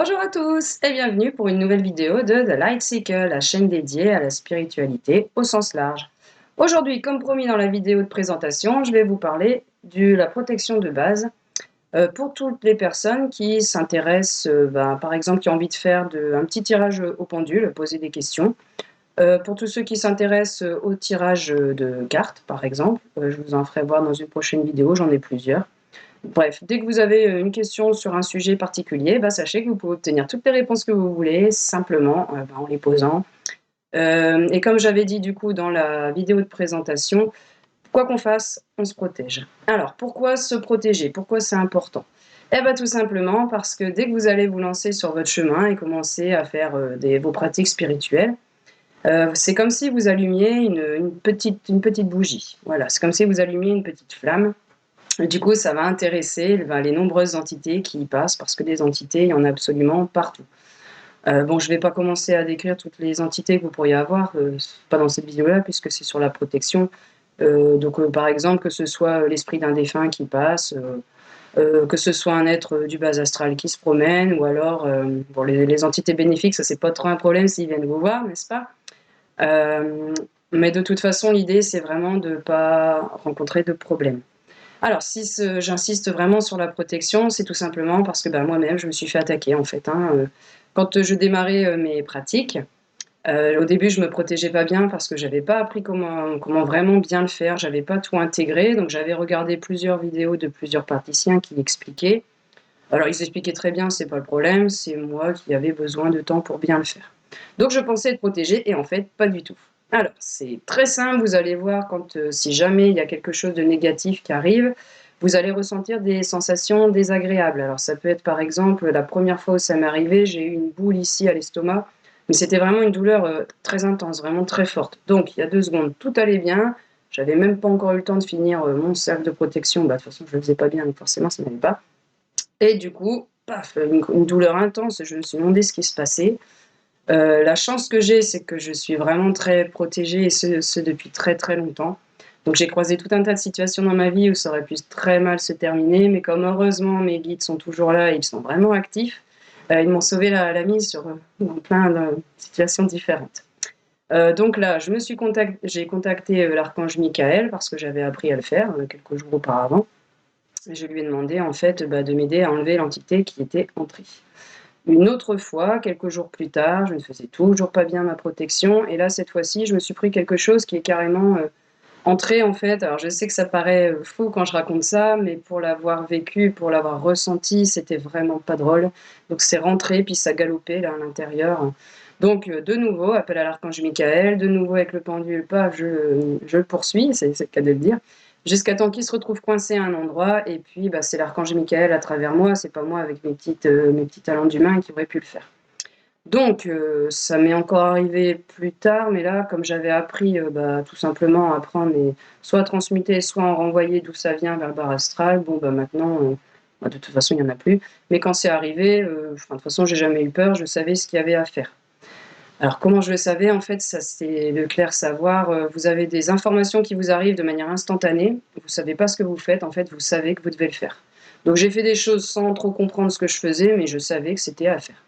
Bonjour à tous et bienvenue pour une nouvelle vidéo de The Light Cycle, la chaîne dédiée à la spiritualité au sens large. Aujourd'hui, comme promis dans la vidéo de présentation, je vais vous parler de la protection de base pour toutes les personnes qui s'intéressent, par exemple, qui ont envie de faire un petit tirage au pendule, poser des questions. Pour tous ceux qui s'intéressent au tirage de cartes, par exemple, je vous en ferai voir dans une prochaine vidéo, j'en ai plusieurs. Bref, dès que vous avez une question sur un sujet particulier, sachez que vous pouvez obtenir toutes les réponses que vous voulez, simplement en les posant. Et comme j'avais dit du coup dans la vidéo de présentation, quoi qu'on fasse, on se protège. Alors, pourquoi se protéger? Pourquoi c'est important? Eh bien, tout simplement parce que dès que vous allez vous lancer sur votre chemin et commencer à faire vos pratiques spirituelles, c'est comme si vous allumiez une petite bougie. Voilà, c'est comme si vous allumiez une petite flamme. Du coup, ça va intéresser les nombreuses entités qui y passent, parce que des entités, il y en a absolument partout. Bon, je ne vais pas commencer à décrire toutes les entités que vous pourriez avoir, pas dans cette vidéo-là, puisque c'est sur la protection. Par exemple, que ce soit l'esprit d'un défunt qui passe, que ce soit un être du bas astral qui se promène, ou alors, bon, les entités bénéfiques, ça c'est pas trop un problème s'ils viennent vous voir, n'est-ce pas? Mais de toute façon, l'idée, c'est vraiment de ne pas rencontrer de problème. Alors, si j'insiste vraiment sur la protection, c'est tout simplement parce que moi-même, je me suis fait attaquer en fait. Quand je démarrais mes pratiques, au début, je me protégeais pas bien parce que j'avais pas appris comment vraiment bien le faire, j'avais pas tout intégré, donc j'avais regardé plusieurs vidéos de plusieurs praticiens qui expliquaient. Alors, ils expliquaient très bien, c'est pas le problème, c'est moi qui avais besoin de temps pour bien le faire. Donc, je pensais être protégée et en fait, pas du tout. Alors, c'est très simple, vous allez voir si jamais il y a quelque chose de négatif qui arrive, vous allez ressentir des sensations désagréables. Alors, ça peut être par exemple, la première fois où ça m'est arrivé, j'ai eu une boule ici à l'estomac, mais c'était vraiment une douleur très intense, vraiment très forte. Donc, il y a 2 secondes, tout allait bien, j'avais même pas encore eu le temps de finir mon cercle de protection, de toute façon, je le faisais pas bien, donc forcément, ça n'allait pas. Et du coup, paf, une douleur intense, je me suis demandé ce qui se passait. La chance que j'ai, c'est que je suis vraiment très protégée et ce depuis très très longtemps. Donc j'ai croisé tout un tas de situations dans ma vie où ça aurait pu très mal se terminer, mais comme heureusement mes guides sont toujours là et ils sont vraiment actifs, ils m'ont sauvé la mise dans plein de situations différentes. Donc là, j'ai contacté l'archange Michael parce que j'avais appris à le faire quelques jours auparavant. Et je lui ai demandé en fait de m'aider à enlever l'entité qui était entrée. Une autre fois, quelques jours plus tard, je ne faisais toujours pas bien ma protection et là cette fois-ci, je me suis pris quelque chose qui est carrément entré en fait. Alors je sais que ça paraît fou quand je raconte ça, mais pour l'avoir vécu, pour l'avoir ressenti, c'était vraiment pas drôle. Donc c'est rentré puis ça galopait là à l'intérieur. Donc de nouveau, appel à l'archange Michael, de nouveau avec le pendule, paf, je le poursuis, c'est le cas de le dire, jusqu'à temps qu'il se retrouve coincé à un endroit, et puis c'est l'archange Michael à travers moi, c'est pas moi avec mes petits talents d'humain qui aurait pu le faire. Donc ça m'est encore arrivé plus tard, mais là, comme j'avais appris tout simplement à prendre soit à transmuter, soit à renvoyer d'où ça vient vers le bar astral, bon maintenant, de toute façon il n'y en a plus. Mais quand c'est arrivé, de toute façon j'ai jamais eu peur, je savais ce qu'il y avait à faire. Alors comment je le savais? En fait, ça c'est le clair savoir, vous avez des informations qui vous arrivent de manière instantanée, vous savez pas ce que vous faites, en fait, vous savez que vous devez le faire. Donc j'ai fait des choses sans trop comprendre ce que je faisais, mais je savais que c'était à faire.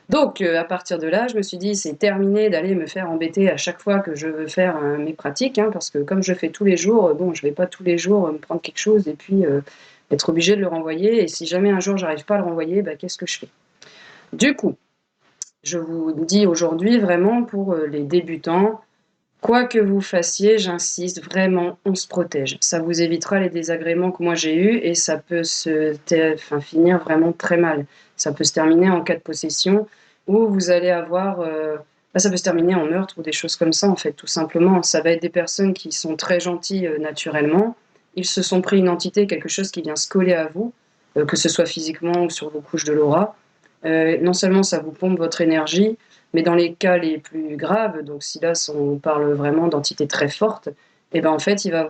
Donc à partir de là, je me suis dit: «C'est terminé d'aller me faire embêter à chaque fois que je veux faire, mes pratiques», parce que comme je fais tous les jours, bon, je vais pas tous les jours, me prendre quelque chose et puis, être obligée de le renvoyer, et si jamais un jour j'arrive pas à le renvoyer, qu'est-ce que je fais? Du coup, je vous dis aujourd'hui vraiment pour, les débutants, quoi que vous fassiez, j'insiste vraiment, on se protège. Ça vous évitera les désagréments que moi j'ai eus et ça peut finir vraiment très mal. Ça peut se terminer en cas de possession ou vous allez avoir, ça peut se terminer en meurtre ou des choses comme ça en fait, tout simplement. Ça va être des personnes qui sont très gentilles, naturellement. Ils se sont pris une entité, quelque chose qui vient se coller à vous, que ce soit physiquement ou sur vos couches de l'aura. Non seulement ça vous pompe votre énergie, mais dans les cas les plus graves, donc si là on parle vraiment d'entités très fortes, et en fait il va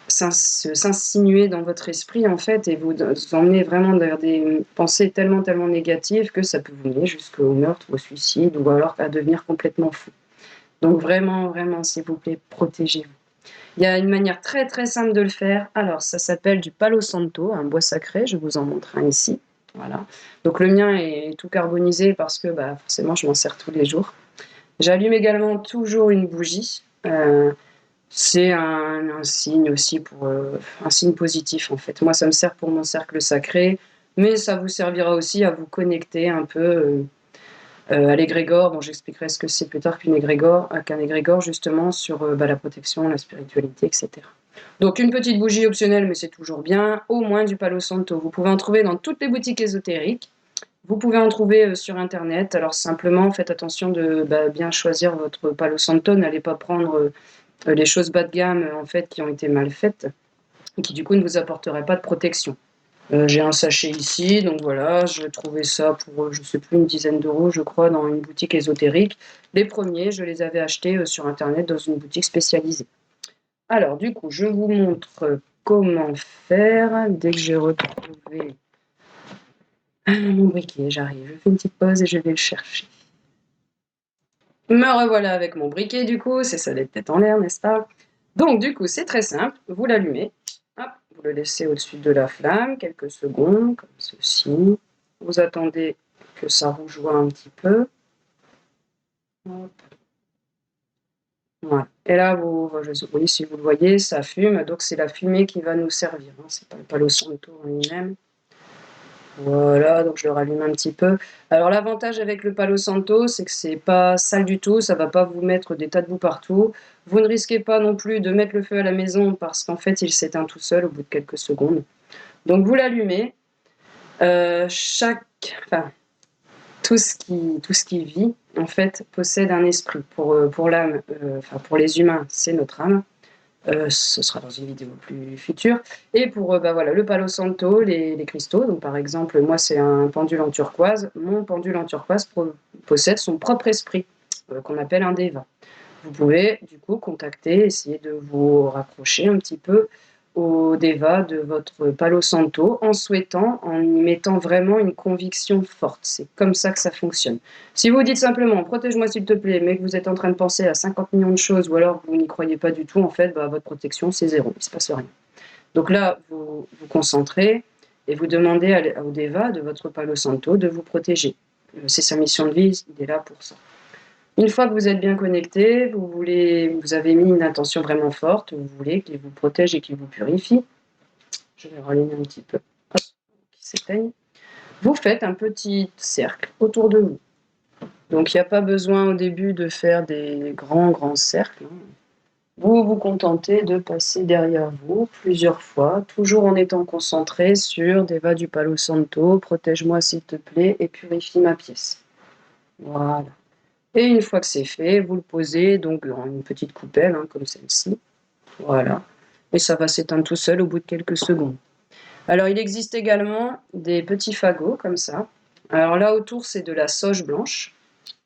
s'insinuer dans votre esprit en fait et vous emmener vraiment vers des pensées tellement tellement négatives que ça peut vous mener jusqu'au meurtre, au suicide ou alors à devenir complètement fou. Donc vraiment, vraiment, s'il vous plaît, protégez-vous. Il y a une manière très très simple de le faire. Alors ça s'appelle du Palo Santo, un bois sacré, je vous en montre un ici. Voilà. Donc le mien est tout carbonisé parce que bah, forcément je m'en sers tous les jours. J'allume également toujours une bougie. C'est un signe aussi pour un signe positif en fait. Moi ça me sert pour mon cercle sacré, mais ça vous servira aussi à vous connecter un peu à l'égrégore. Bon, j'expliquerai ce que c'est plus tard qu'un égrégore justement sur bah, la protection, la spiritualité, etc. Donc une petite bougie optionnelle, mais c'est toujours bien, au moins du Palo Santo. Vous pouvez en trouver dans toutes les boutiques ésotériques. Vous pouvez en trouver sur internet. Alors simplement, faites attention de bah, bien choisir votre Palo Santo. N'allez pas prendre les choses bas de gamme en fait qui ont été mal faites et qui du coup ne vous apporteraient pas de protection. J'ai un sachet ici, donc voilà, je trouvais ça pour, je sais plus, une dizaine d'euros, je crois, dans une boutique ésotérique. Les premiers, je les avais achetés sur internet dans une boutique spécialisée. Alors, du coup, je vous montre comment faire dès que j'ai retrouvé mon briquet. J'arrive, je fais une petite pause et je vais le chercher. Me revoilà avec mon briquet, du coup, c'est ça les têtes en l'air, n'est-ce pas? Donc, du coup, c'est très simple, vous l'allumez, hop, vous le laissez au-dessus de la flamme, quelques secondes, comme ceci. Vous attendez que ça rougeoie un petit peu. Hop. Voilà. Et là, oui, si vous le voyez, ça fume, donc c'est la fumée qui va nous servir, hein. C'est pas le Palo Santo en lui-même. Voilà, donc je le rallume un petit peu. Alors l'avantage avec le Palo Santo, c'est que c'est pas sale du tout, ça va pas vous mettre des tas de boue partout. Vous ne risquez pas non plus de mettre le feu à la maison parce qu'en fait il s'éteint tout seul au bout de quelques secondes. Donc vous l'allumez. Enfin, tout ce qui vit en fait possède un esprit. Pour l'âme, enfin pour les humains, c'est notre âme. Ce sera dans une vidéo plus future. Et pour bah voilà, le Palo Santo, les cristaux, donc par exemple, moi c'est un pendule en turquoise. Mon pendule en turquoise possède son propre esprit, qu'on appelle un Deva. Vous pouvez du coup contacter, essayer de vous rapprocher un petit peu au Deva de votre Palo Santo en souhaitant, en y mettant vraiment une conviction forte. C'est comme ça que ça fonctionne. Si vous dites simplement protège-moi s'il te plaît, mais que vous êtes en train de penser à 50 millions de choses ou alors vous n'y croyez pas du tout, en fait, bah, votre protection c'est zéro, il ne se passe rien. Donc là, vous vous concentrez et vous demandez au Deva de votre Palo Santo de vous protéger. C'est sa mission de vie, il est là pour ça. Une fois que vous êtes bien connecté, vous avez mis une intention vraiment forte, vous voulez qu'il vous protège et qu'il vous purifie. Je vais rallumer un petit peu, hop, qu'il s'éteigne. Vous faites un petit cercle autour de vous. Donc il n'y a pas besoin au début de faire des grands cercles. Vous vous contentez de passer derrière vous plusieurs fois, toujours en étant concentré sur Deva du Palo Santo, protège-moi s'il te plaît et purifie ma pièce. Voilà. Et une fois que c'est fait, vous le posez donc dans une petite coupelle, hein, comme celle-ci. Voilà. Et ça va s'éteindre tout seul au bout de quelques secondes. Alors, il existe également des petits fagots comme ça. Alors là, autour, c'est de la sauge blanche.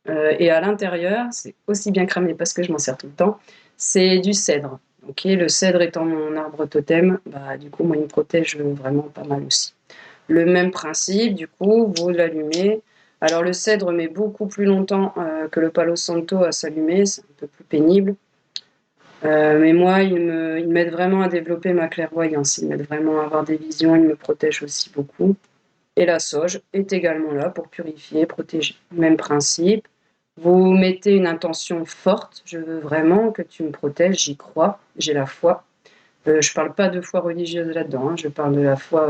Et à l'intérieur, c'est aussi bien cramé parce que je m'en sers tout le temps, c'est du cèdre. Ok, le cèdre étant mon arbre totem, bah, du coup, moi, il me protège vraiment pas mal aussi. Le même principe, du coup, vous l'allumez. Alors le cèdre met beaucoup plus longtemps que le Palo Santo à s'allumer, c'est un peu plus pénible. Mais moi, il m'aide vraiment à développer ma clairvoyance, il m'aide vraiment à avoir des visions, il me protège aussi beaucoup. Et la sauge est également là pour purifier, protéger. Même principe, vous mettez une intention forte, je veux vraiment que tu me protèges, j'y crois, j'ai la foi. Je ne parle pas de foi religieuse là-dedans, hein, je parle de la foi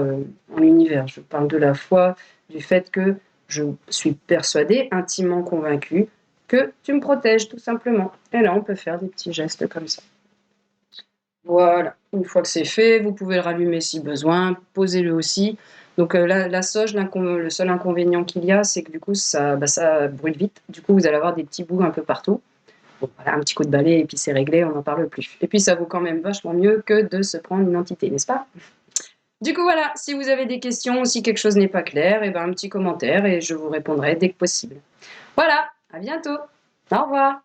en l'univers, je parle de la foi du fait que je suis persuadée, intimement convaincue, que tu me protèges tout simplement. Et là, on peut faire des petits gestes comme ça. Voilà, une fois que c'est fait, vous pouvez le rallumer si besoin, posez-le aussi. Donc la sauge, le seul inconvénient qu'il y a, c'est que du coup, ça brûle vite. Du coup, vous allez avoir des petits bouts un peu partout. Bon, voilà, un petit coup de balai et puis c'est réglé, on n'en parle plus. Et puis ça vaut quand même vachement mieux que de se prendre une entité, n'est-ce pas? Du coup, voilà, si vous avez des questions ou si quelque chose n'est pas clair, et ben un petit commentaire et je vous répondrai dès que possible. Voilà, à bientôt. Au revoir.